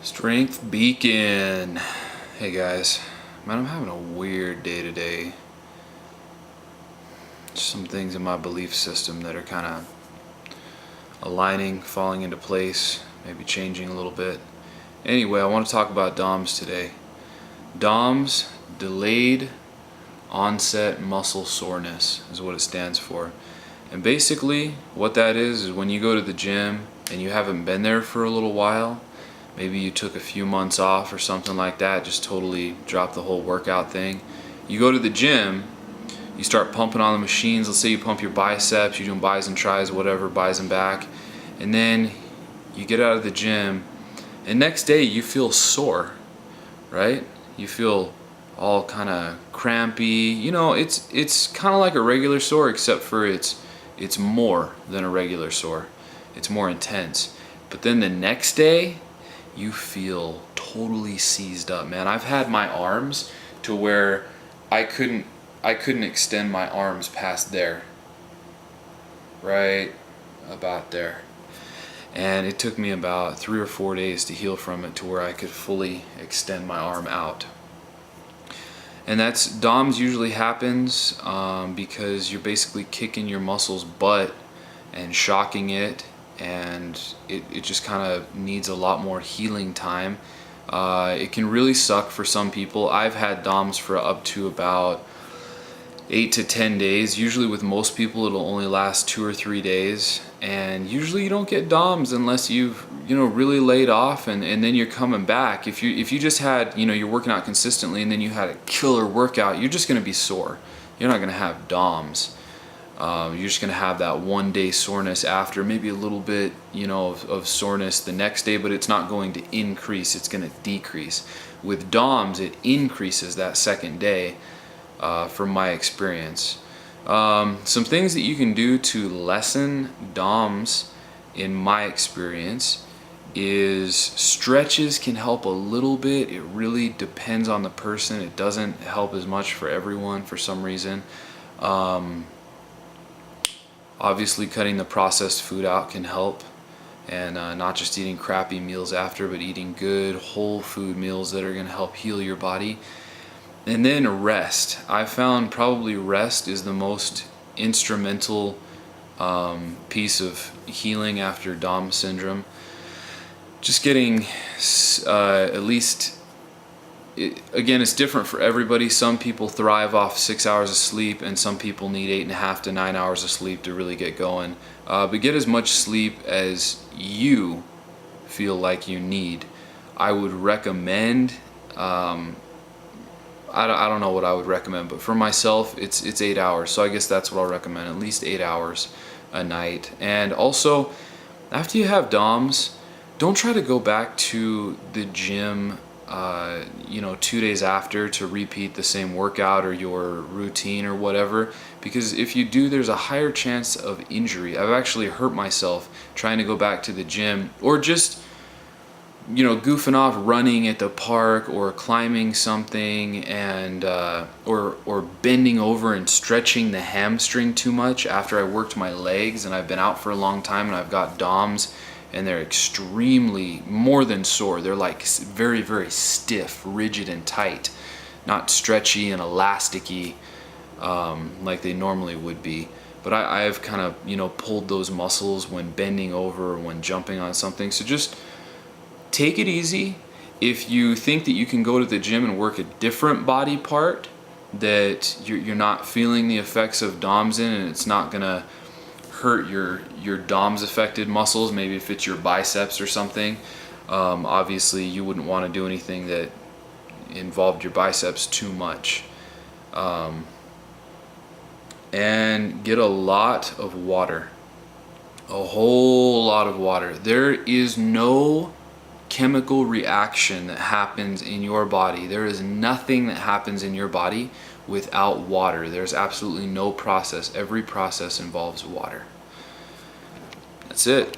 Strength Beacon. Hey guys, man, I'm having a weird day today. Some things in my belief system that are kind of aligning, falling into place, maybe changing a little bit. Anyway, I want to talk about DOMS today. DOMS, delayed onset muscle soreness, is what it stands for. And basically what that is when you go to the gym and you haven't been there for a little while, maybe you took a few months off or something like that, just totally dropped the whole workout thing. You go to the gym, you start pumping on the machines. Let's say you pump your biceps, you're doing bis and tris, whatever, bis and back, and then you get out of the gym and next day you feel sore, right? You feel all kind of crampy. You know, it's kind of like a regular sore, except for it's more than a regular sore. It's more intense. But then the next day you feel totally seized up, man. I've had my arms to where I couldn't extend my arms past there, right about there, and it took me about 3 or 4 days to heal from it to where I could fully extend my arm out. And that's DOMS usually happens because you're basically kicking your muscles butt and shocking it, and it just kind of needs a lot more healing time. It can really suck for some people. I've had DOMS for up to about 8 to 10 days. Usually with most people it'll only last 2 or 3 days, and usually you don't get DOMS unless you've really laid off and then you're coming back. If you just had, you're working out consistently and then you had a killer workout, you're just going to be sore. You're not going to have DOMS. You're just going to have that 1 day soreness after, maybe a little bit of soreness the next day, but it's not going to increase, it's going to decrease. With DOMS it increases that second day, from my experience. Some things that you can do to lessen DOMS in my experience is stretches can help a little bit. It really depends on the person. It doesn't help as much for everyone for some reason. Obviously cutting the processed food out can help, and not just eating crappy meals after, but eating good whole food meals that are going to help heal your body. And then rest. I found probably rest is the most instrumental piece of healing after DOMS syndrome. Just getting at least, again, it's different for everybody. Some people thrive off 6 hours of sleep, and some people need 8.5 to 9 hours of sleep to really get going. But get as much sleep as you feel like you need. I would recommend, I don't know what I would recommend, but for myself it's 8 hours, so I guess that's what I'll recommend, at least 8 hours a night. And also, after you have DOMS, don't try to go back to the gym 2 days after to repeat the same workout or your routine or whatever, because if you do, there's a higher chance of injury. I've actually hurt myself trying to go back to the gym, or just goofing off running at the park or climbing something, and or bending over and stretching the hamstring too much after I worked my legs and I've been out for a long time and I've got DOMS, and they're extremely more than sore. They're like very, very stiff, rigid and tight, not stretchy and elasticy like they normally would be. But I've kind of pulled those muscles when bending over or when jumping on something. So just take it easy. If you think that you can go to the gym and work a different body part that you're not feeling the effects of DOMS in, and it's not gonna hurt your DOMS affected muscles, maybe if it's your biceps or something, obviously you wouldn't want to do anything that involved your biceps too much. And get a lot of water, a whole lot of water. There is no chemical reaction that happens in your body. There is nothing that happens in your body without water. There's absolutely no process. Every process involves water. That's it.